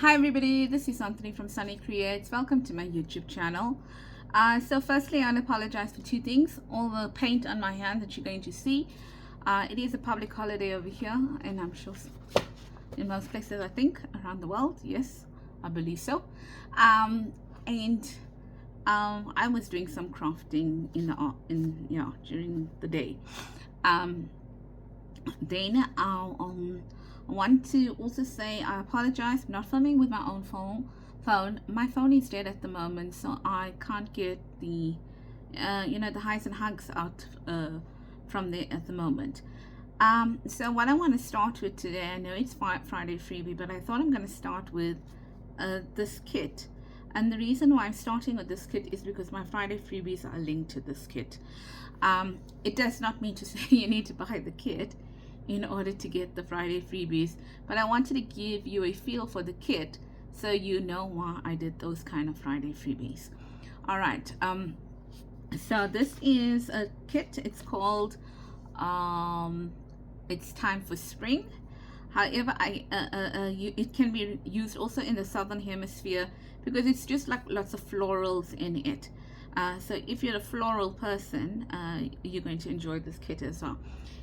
Hi everybody, this is Sannie from Sannie Creates. Welcome to my YouTube channel. So firstly, I apologize for two things. All the paint on my hand that you're going to see. It is a public holiday over here, and I'm sure in most places, I think, around the world. Yes, I believe so. And I was doing some crafting during the day. Then I want to also say I apologize. I'm not filming with my own phone. My phone is dead at the moment, so I can't get the the highs and hugs out from there at the moment. So what I want to start with today, I know it's Friday Freebie, but I thought I'm going to start with this kit. And the reason why I'm starting with this kit is because my Friday freebies are linked to this kit. It does not mean to say you need to buy the kit in order to get the Friday freebies, but I wanted to give you a feel for the kit so you know why I did those kind of Friday freebies. All right, so this is a kit. It's called It's Time for Spring. However, it can be used also in the southern hemisphere because it's just like lots of florals in it. So if you're a floral person, you're going to enjoy this kit as well.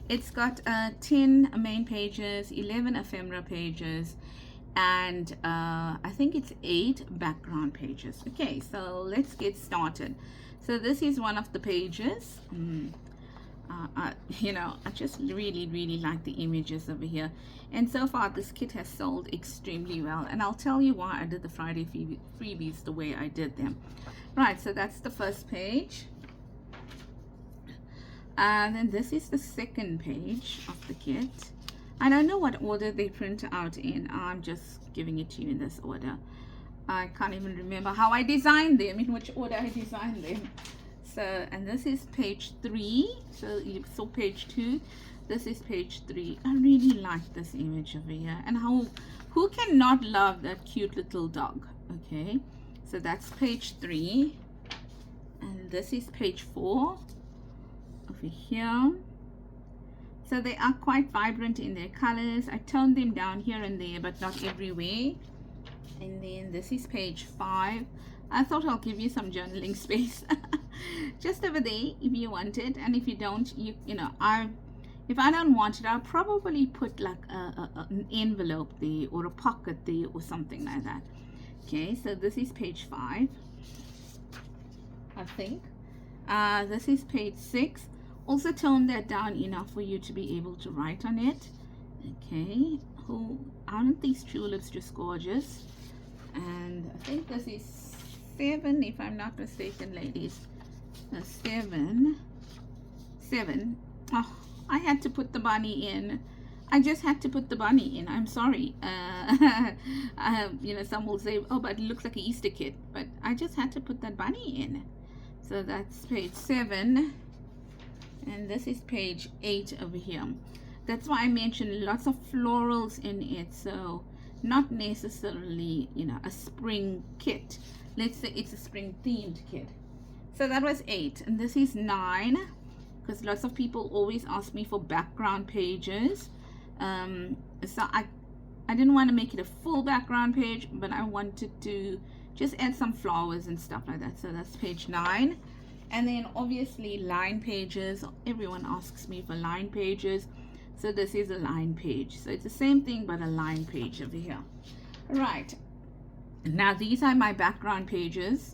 It's got 10 main pages, 11 ephemera pages, and I think it's 8 background pages. Okay, so let's get started. So this is one of the pages. I just really like the images over here, and so far this kit has sold extremely well, and I'll tell you why I did the Friday freebies the way I did them. Right, so that's the first page, and then this is the second page of the kit. I don't know what order they print out in. I'm just giving it to you in this order. I can't even remember how I designed them, in which order I designed them. So, and this is page 3. So you saw page 2. This is page 3. I really like this image over here. And who cannot love that cute little dog? Okay, so that's page 3. And this is page 4 over here. So they are quite vibrant in their colors. I toned them down here and there, but not everywhere. And then this is page 5. I thought I'll give you some journaling space just over there if you want it, and if you don't, if I don't want it, I'll probably put like an envelope there or a pocket there or something like that. Okay, so this is page 5, I think. This is page 6. Also tone that down enough for you to be able to write on it. Okay, aren't these tulips just gorgeous? And I think this is 7, if I'm not mistaken, ladies. 7. Oh, I had to put the bunny in. I just had to put the bunny in. I'm sorry. Some will say, oh, but it looks like an Easter kid. But I just had to put that bunny in. So that's page 7. And this is page 8 over here. That's why I mentioned lots of florals in it. So not necessarily, a spring kit. Let's say it's a spring themed kit. So that was 8, and this is 9, because lots of people always ask me for background pages. So I didn't want to make it a full background page, but I wanted to just add some flowers and stuff like that. So that's page 9. And then obviously line pages. Everyone asks me for line pages. So this is a line page. So it's the same thing, but a line page over here. Right. Now these are my background pages.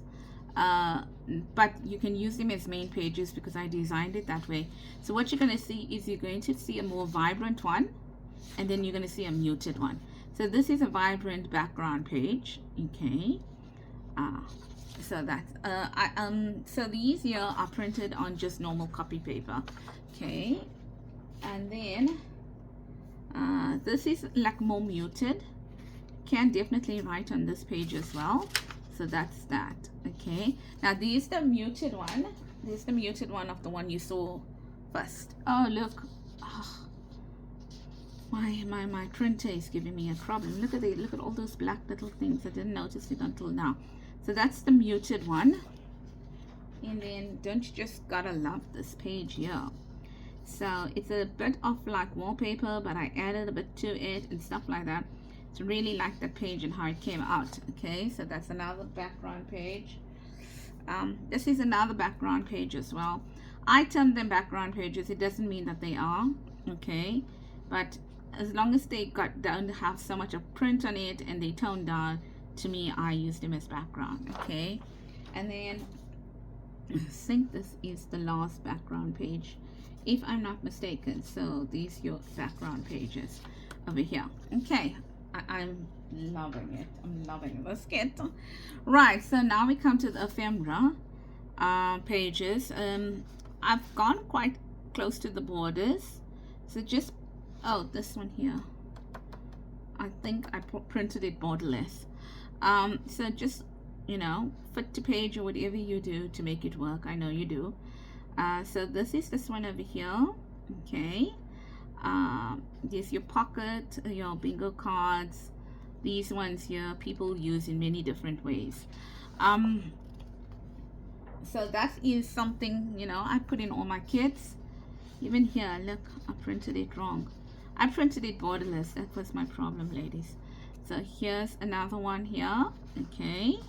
But you can use them as main pages because I designed it that way. So what you're going to see is you're going to see a more vibrant one, and then you're going to see a muted one. So this is a vibrant background page. Okay. So that's so these here are printed on just normal copy paper. Okay. And then this is like more muted. Can definitely write on this page as well. So that's that. Okay, now this is the muted one. This is the muted one of the one you saw first. Oh, look. Oh, my printer is giving me a problem. Look at it. Look at all those black little things. I didn't notice it until now. So that's the muted one. And then don't you just gotta love this page here? So it's a bit of like wallpaper, but I added a bit to it and stuff like that. So really like that page and how it came out. Okay, so that's another background page. This is another background page as well. I term them background pages. It doesn't mean that they are, okay, but as long as they don't have so much of print on it and they tone down, to me, I use them as background. Okay, and then I think this is the last background page, if I'm not mistaken. So these are your background pages over here. Okay, I'm loving it. I'm loving this kit. Right, so now we come to the ephemera pages. I've gone quite close to the borders, so just, oh, this one here, I think I printed it borderless. So just, you know, fit to page or whatever you do to make it work. I know you do. So this is this one over here. Okay, there's your pocket, your bingo cards. These ones here people use in many different ways. So that is something, you know, I put in all my kits. Even here, look, I printed it wrong. I printed it borderless. That was my problem, ladies. So here's another one here. Okay,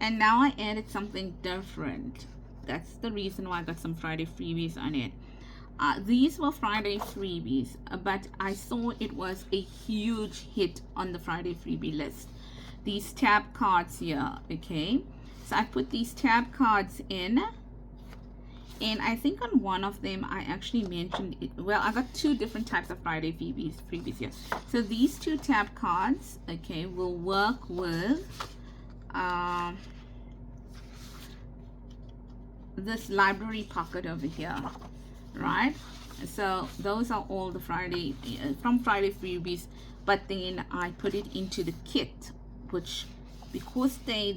and now I added something different. That's the reason why I got some Friday freebies on it. These were Friday freebies, but I saw it was a huge hit on the Friday freebie list. These tab cards here. Okay, so I put these tab cards in, and I think on one of them I actually mentioned it. Well, I got two different types of Friday freebies here. So these two tab cards, okay, will work with this library pocket over here, right? So those are all the Friday from Friday freebies, but then I put it into the kit, which, because they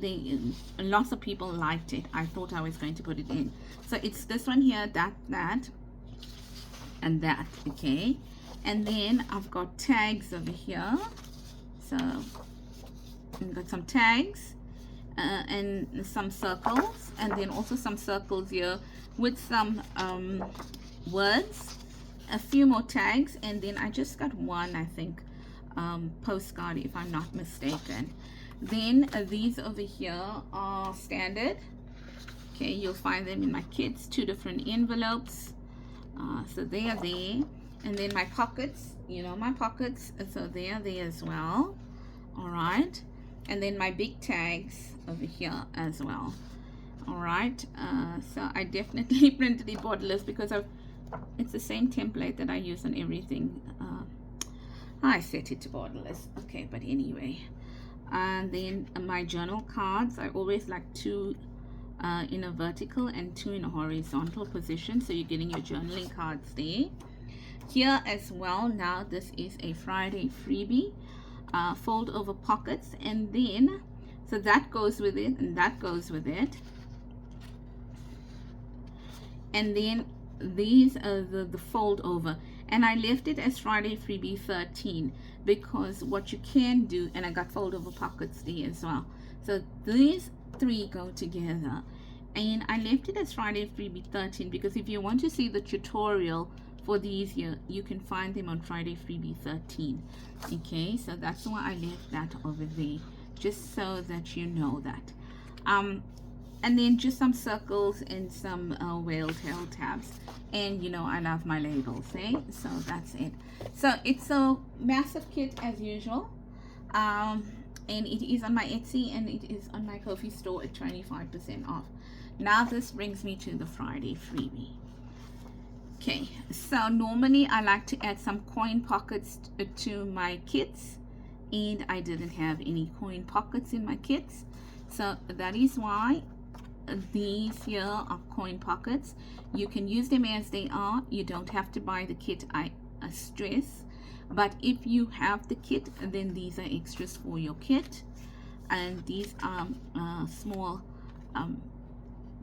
lots of people liked it, I thought I was going to put it in. So it's this one here, that and that. Okay, and then I've got tags over here. So I've got some tags and some circles, and then also some circles here with some words, a few more tags, and then I just got one, I think, postcard, if I'm not mistaken. Then these over here are standard. Okay, you'll find them in my kits, two different envelopes. So they are there. And then my pockets, you know, my pockets, so they are there as well. All right, and then my big tags over here as well. All right, so I definitely printed it borderless because it's the same template that I use on everything. I set it to borderless. Okay, but anyway, and then my journal cards, I always like two in a vertical and two in a horizontal position, so you're getting your journaling cards there. Here as well, now this is a Friday freebie, fold over pockets, and then so that goes with it and that goes with it, and then these are the fold over, and I left it as Friday freebie 13 because what you can do, and I got fold over pockets there as well, so these three go together, and I left it as Friday freebie 13 because if you want to see the tutorial for these here, you can find them on Friday freebie 13. Okay, so that's why I left that over there, just so that you know that. And then just some circles and some whale tail tabs, and you know I love my labels, eh? So that's it. So it's a massive kit as usual, and it is on my Etsy and it is on my Ko-fi store at 25% off. Now this brings me to the Friday freebie. Okay, so normally I like to add some coin pockets to my kits, and I didn't have any coin pockets in my kits, so that is why these here are coin pockets. You can use them as they are. You don't have to buy the kit, I stress, but if you have the kit, then these are extras for your kit, and these are small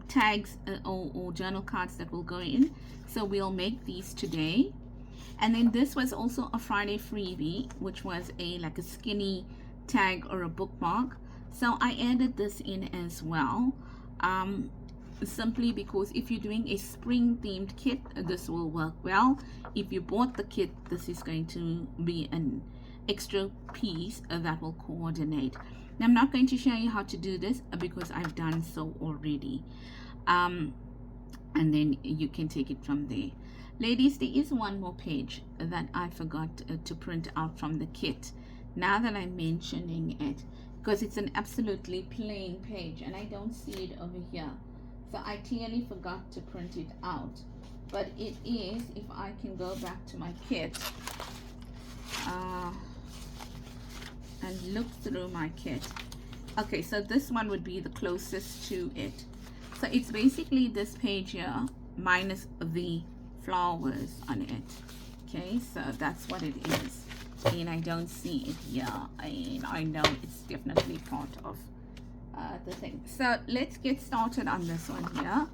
tags or journal cards that will go in, so we'll make these today. And then this was also a Friday freebie, which was like a skinny tag or a bookmark, so I added this in as well. simply because if you're doing a spring themed kit, this will work well. If you bought the kit, this is going to be an extra piece that will coordinate. Now, I'm not going to show you how to do this because I've done so already, and then you can take it from there. Ladies, there is one more page that I forgot to print out from the kit, now that I'm mentioning it, because it's an absolutely plain page and I don't see it over here, so I clearly forgot to print it out. But it is, if I can go back to my kit and look through my kit. Okay, so this one would be the closest to it. So it's basically this page here minus the flowers on it. Okay, so that's what it is, and I don't see it here, and I know it's definitely part of the thing. So let's get started on this one here.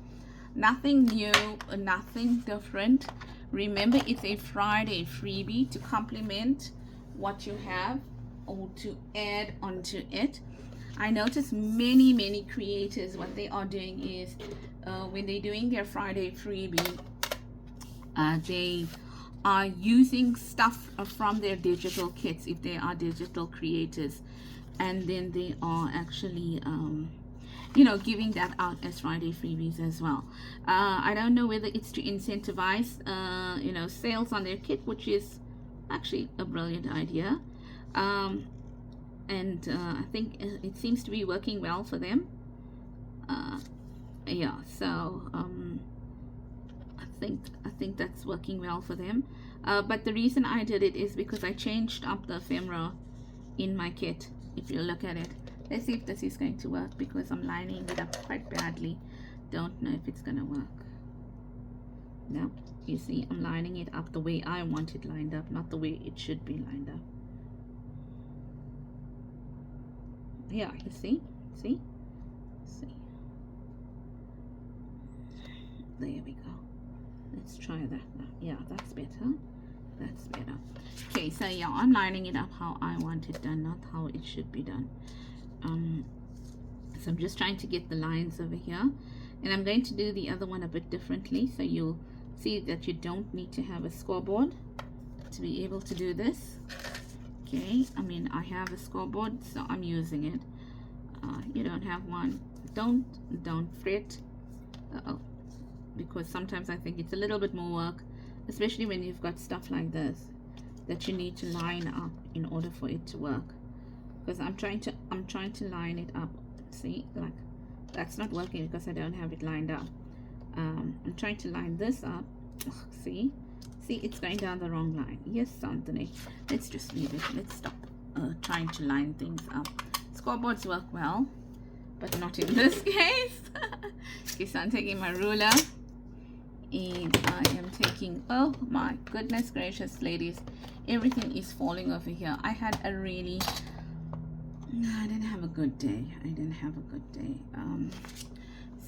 Nothing new, nothing different. Remember, it's a Friday freebie to complement what you have or to add onto it. I notice many creators, what they are doing is when they're doing their Friday freebie, they are using stuff from their digital kits if they are digital creators, and then they are actually you know, giving that out as Friday freebies as well. I don't know whether it's to incentivize you know, sales on their kit, which is actually a brilliant idea, and I think it seems to be working well for them. Yeah, so I think that's working well for them. But the reason I did it is because I changed up the ephemera in my kit. If you look at it, let's see if this is going to work, because I'm lining it up quite badly. Don't know if it's gonna work. No, you see, I'm lining it up the way I want it lined up, not the way it should be lined up. Yeah, you see, see. There we go. Let's try that now. Yeah, that's better. That's better. Okay, so yeah, I'm lining it up how I want it done, not how it should be done. So I'm just trying to get the lines over here, and I'm going to do the other one a bit differently, so you'll see that you don't need to have a scoreboard to be able to do this. Okay, I mean, I have a scoreboard, so I'm using it. You don't have one, don't fret. Because sometimes I think it's a little bit more work, especially when you've got stuff like this that you need to line up in order for it to work. Because I'm trying to line it up. See, like that's not working because I don't have it lined up. I'm trying to line this up. See, it's going down the wrong line. Yes, Sannie, let's just leave it. Let's stop trying to line things up. Scoreboards work well, but not in this case. Okay, so I'm taking my ruler, and I am taking, oh my goodness gracious, ladies, everything is falling over here. I had a really, I didn't have a good day.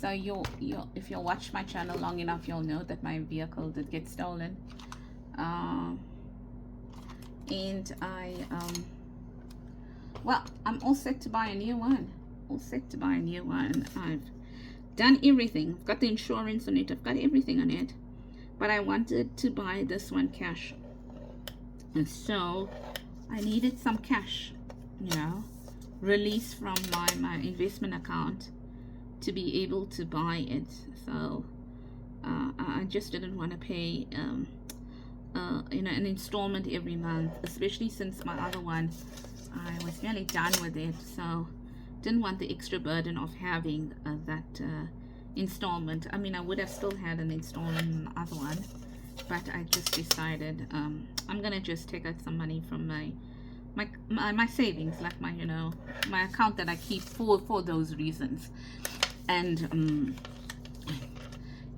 So if you'll watch my channel long enough, you'll know that my vehicle did get stolen, and well, I'm all set to buy a new one. I've done everything. I've got the insurance on it. I've got everything on it. But I wanted to buy this one cash. And so I needed some cash, you know, released from my investment account to be able to buy it. So I just didn't want to pay you know, an installment every month, especially since my other one, I was nearly done with it. So didn't want the extra burden of having that installment. I mean, I would have still had an installment in the other one, but I just decided I'm gonna just take out some money from my savings, like my, you know, my account that I keep for those reasons. And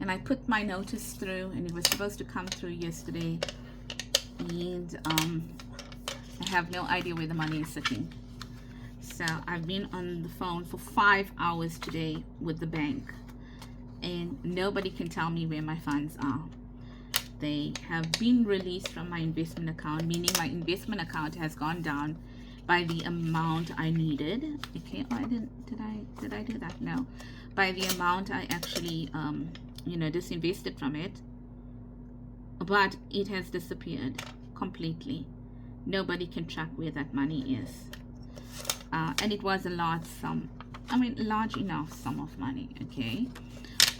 I put my notice through, and it was supposed to come through yesterday, and I have no idea where the money is sitting. So I've been on the phone for 5 hours today with the bank, and nobody can tell me where my funds are. They have been released from my investment account, meaning my investment account has gone down by the amount I needed. Okay, oh, did I do that? No. by the amount I actually disinvested from it, but it has disappeared completely. Nobody can track where that money is. And it was a large sum, large enough sum of money, okay?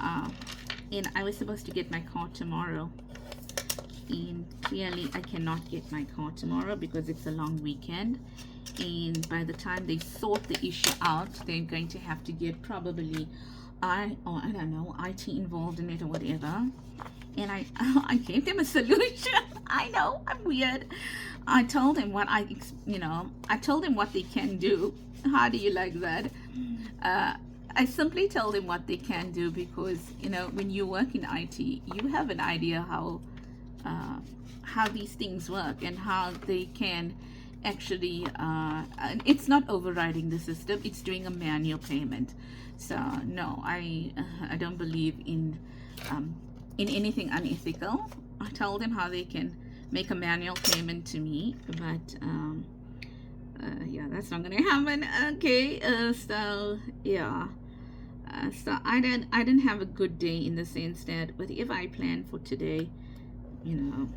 And I was supposed to get my car tomorrow, and clearly I cannot get my car tomorrow because it's a long weekend, and by the time they sort the issue out, they're going to have to get probably I don't know, IT involved in it or whatever. And I gave them a solution. I know, I'm weird. I told them what I told them what they can do. How do you like that? I simply tell them what they can do because, when you work in IT, you have an idea how these things work and how they can actually, it's not overriding the system, it's doing a manual payment. So no, I don't believe in anything unethical. I told them how they can make a manual payment to me, but yeah, that's not gonna happen. Okay, so yeah, so I didn't have a good day in the sense that whatever I planned for today,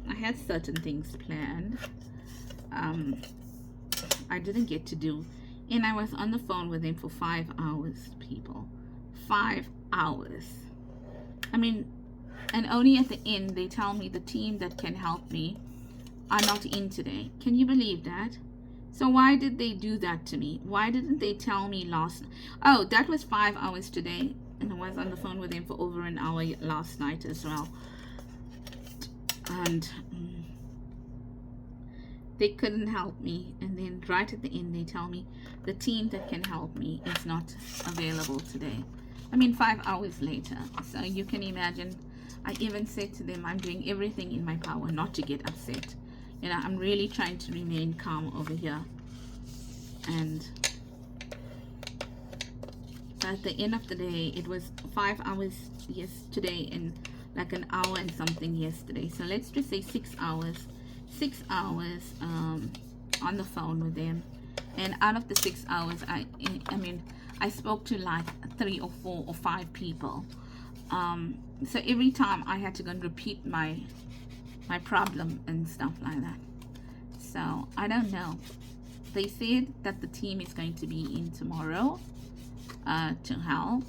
I had certain things planned, I didn't get to do, and I was on the phone with them for 5 hours, people. 5 hours. And only at the end they tell me the team that can help me are not in today. Can you believe that? So why did they do that to me? Why didn't they tell me last? Oh, that was 5 hours today, and I was on the phone with them for over an hour last night as well. And they couldn't help me, and then right at the end they tell me the team that can help me is not available today. 5 hours later. So you can imagine, I even said to them, I'm doing everything in my power not to get upset. I'm really trying to remain calm over here. And at the end of the day, it was 5 hours yesterday and like an hour and something yesterday. So let's just say 6 hours. 6 hours on the phone with them. And out of the 6 hours, I spoke to like 3 or 4 or 5 people. So every time I had to go and repeat my problem and stuff like that. So I don't know. They said that the team is going to be in tomorrow to help,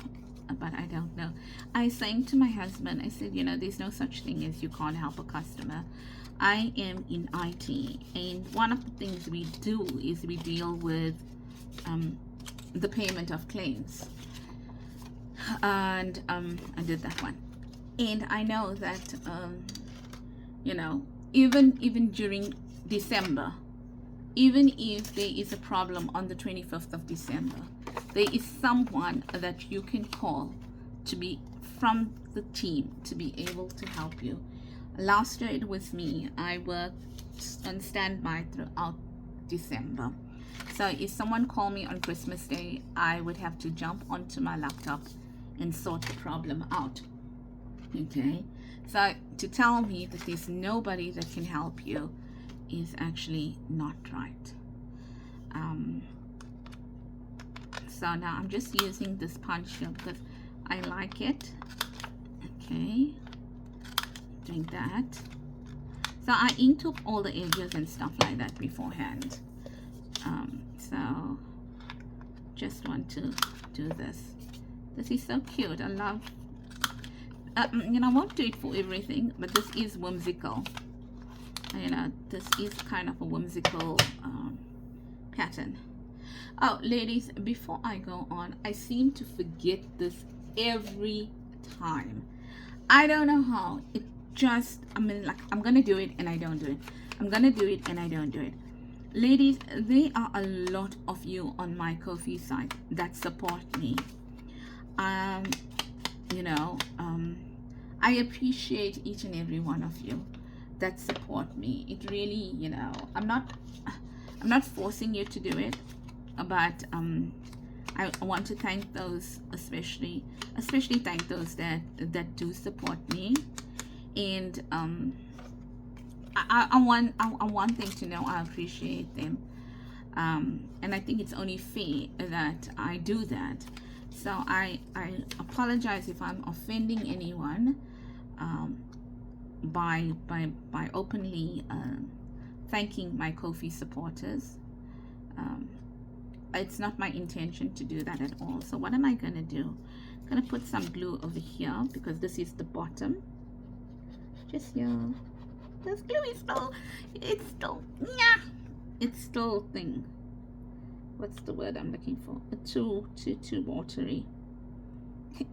but I don't know. I sang to my husband, I said, there's no such thing as you can't help a customer. I am in IT, and one of the things we do is we deal with the payment of claims, and I did that one. And I know that even during December, even if there is a problem on the 25th of December, there is someone that you can call to be from the team to be able to help you. Last year it was me. I worked on standby throughout December. So if someone called me on Christmas Day, I would have to jump onto my laptop and sort the problem out. Okay, so to tell me that there's nobody that can help you is actually not right. So now I'm just using this punch here because I like it. Okay, doing that. So I inked up all the edges and stuff like that beforehand. So just want to do this. This is so cute. I love. I won't do it for everything, but this is whimsical. This is kind of a whimsical pattern. Oh, ladies, before I go on, I seem to forget this every time. I don't know how. It just, I'm gonna do it and I don't do it. I'm gonna do it and I don't do it. Ladies, there are a lot of you on my Ko-fi site that support me. I appreciate each and every one of you that support me. It really, I'm not forcing you to do it, but I want to thank those, especially thank those that do support me. And I want them to know I appreciate them, and I think it's only fair that I do that. So I apologize if I'm offending anyone by openly thanking my Ko-fi supporters. It's not my intention to do that at all. So what am I going to do? I'm going to put some glue over here because this is the bottom. Just here. This glue is still, it's still thing. What's the word I'm looking for? Too watery.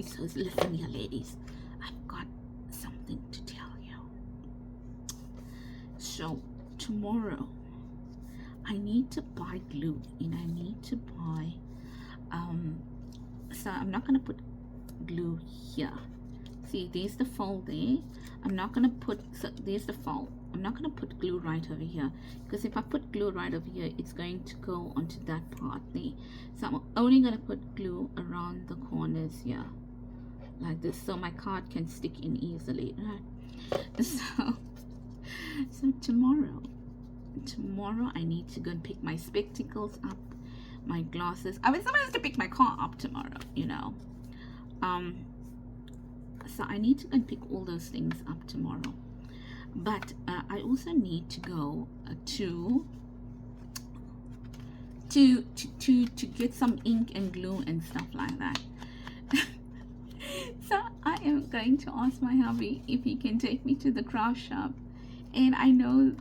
So listen here, ladies. I've got something to tell you. So tomorrow I need to buy glue and I need to buy so I'm not going to put glue here. See, there's the fold there. I'm not going to put, so there's the fold. I'm not going to put glue right over here because if I put glue right over here, it's going to go onto that part there. So I'm only going to put glue around the corners here like this so my card can stick in easily, right? So tomorrow I need to go and pick my spectacles up, my glasses. I was supposed to pick my car up tomorrow, you know. So I need to go and pick all those things up tomorrow. But I also need to go to get some ink and glue and stuff like that. So I am going to ask my hubby if he can take me to the craft shop, and I know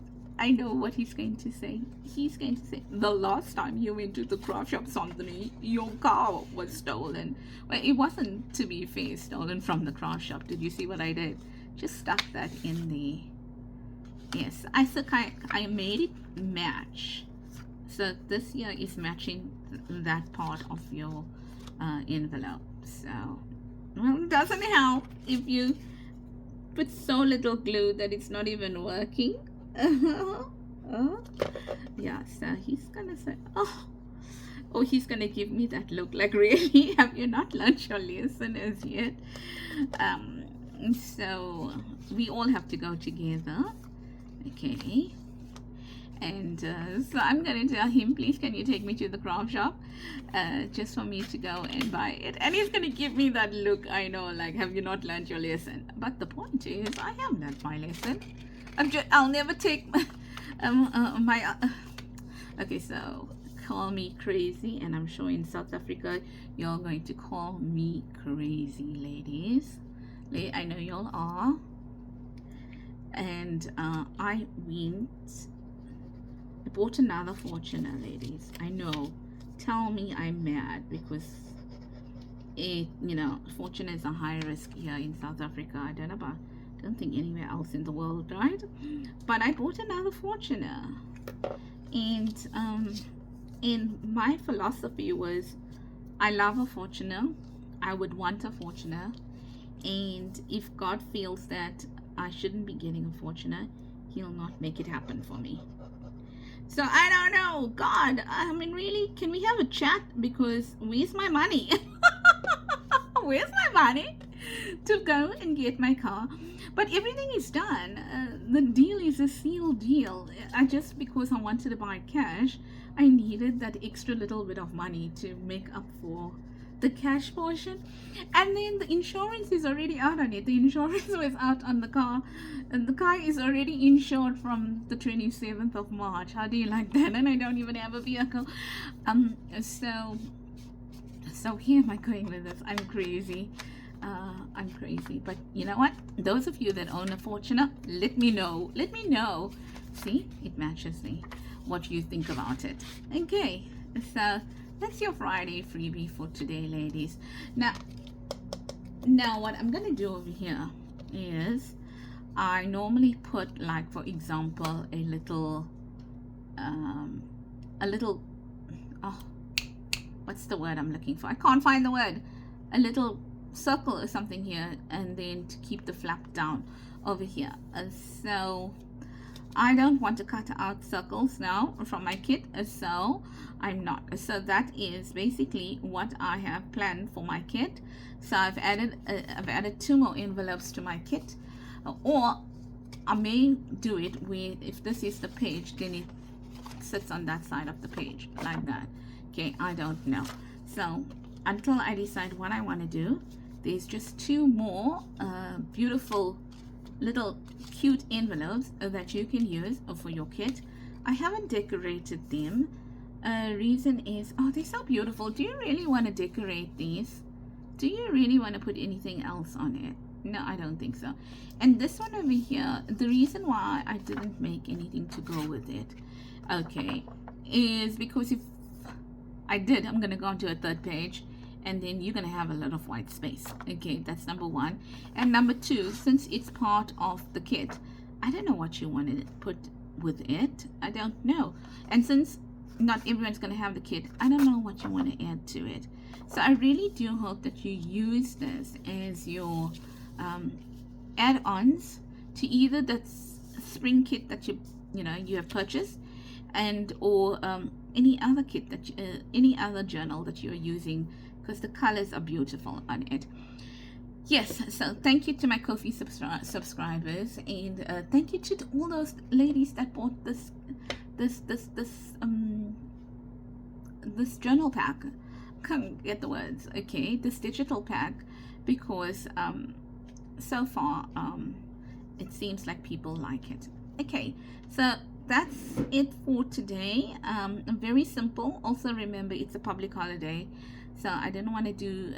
what he's going to say. He's going to say, the last time you went to the craft shop, Sannie, your car was stolen. Well, it wasn't, to be fair, stolen from the craft shop. Did you see what I did? Just stuck that in the, yes, I made it match. So this here is matching that part of your envelope. So, well, it doesn't help if you put so little glue that it's not even working. Yeah, so he's gonna say, oh, he's gonna give me that look like, really, have you not learned your lesson as yet? So we all have to go together, okay? And so I'm gonna tell him, please can you take me to the craft shop just for me to go and buy it? And he's gonna give me that look, I know, like, have you not learned your lesson? But the point is, I have learned my lesson. I'll never take okay, so call me crazy, and I'm sure in South Africa you're going to call me crazy, ladies. I know y'all are. And I bought another Fortuner, ladies. I know, tell me I'm mad because it, you know, Fortuner is a high risk here in South Africa. I don't think anywhere else in the world, right? But I bought another Fortuner, and my philosophy was, I love a Fortuner, I would want a Fortuner, and if God feels that I shouldn't be getting a Fortuner, he'll not make it happen for me. So I don't know, God, I mean, really, can we have a chat? Because where's my money? Where's my money to go and get my car? But everything is done. The deal is a sealed deal. Because I wanted to buy cash, I needed that extra little bit of money to make up for the cash portion. And then the insurance is already out on it. The insurance was out on the car, and the car is already insured from the 27th of March. How do you like that? And I don't even have a vehicle. So here am I going with this. I'm crazy. I'm crazy. But you know what? Those of you that own a Fortuner, let me know. Let me know. See, it matches what you think about it. Okay, so that's your Friday freebie for today, ladies. Now what I'm gonna do over here is, I normally put, like, for example, a little what's the word I'm looking for? I can't find the word. A little circle or something here, and then to keep the flap down over here. So I don't want to cut out circles now from my kit, so I'm not. So that is basically what I have planned for my kit. So I've added 2 more envelopes to my kit, or I may do it with, if this is the page, then it sits on that side of the page like that. Okay, I don't know. So until I decide what I want to do. There's just two more beautiful little cute envelopes that you can use for your kit. I haven't decorated them. Reason is, oh, they're so beautiful. Do you really want to decorate these? Do you really want to put anything else on it? No, I don't think so. And this one over here, the reason why I didn't make anything to go with it, okay, is because if I did, I'm going to go on to a third page, and then you're going to have a lot of white space. Okay, that's number one. And number two, since it's part of the kit, I don't know what you want to put with it. I don't know. And since not everyone's going to have the kit, I don't know what you want to add to it. So I really do hope that you use this as your add-ons to either the spring kit that you have purchased, and or any other kit that any other journal that you're using, because the colors are beautiful on it. Yes, so thank you to my Ko-fi subscribers, and thank you to all those ladies that bought this journal pack. Can't get the words. Okay, this digital pack, because so far it seems like people like it. Okay, so that's it for today. Very simple. Also remember, it's a public holiday, so I didn't want to do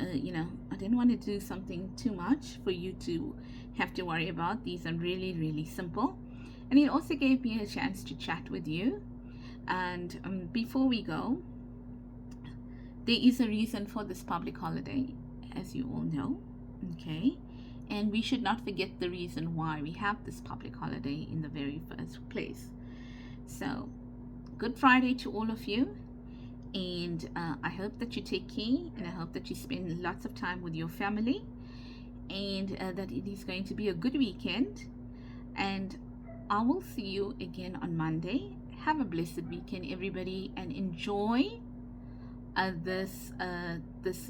I didn't want to do something too much for you to have to worry about. These are really simple, and it also gave me a chance to chat with you. And before we go, there is a reason for this public holiday, as you all know. Okay, and we should not forget the reason why we have this public holiday in the very first place. So, Good Friday to all of you, and I hope that you take care, and I hope that you spend lots of time with your family, and that it is going to be a good weekend. And I will see you again on Monday. Have a blessed weekend, everybody, and enjoy this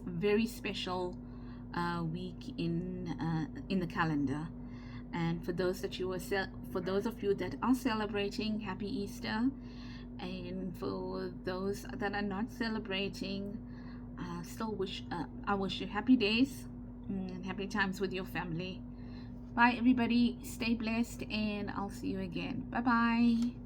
very special week in the calendar. And for those of you that are celebrating, happy Easter. And for those that are not celebrating, I wish you happy days and happy times with your family. Bye everybody, stay blessed, and I'll see you again. Bye bye.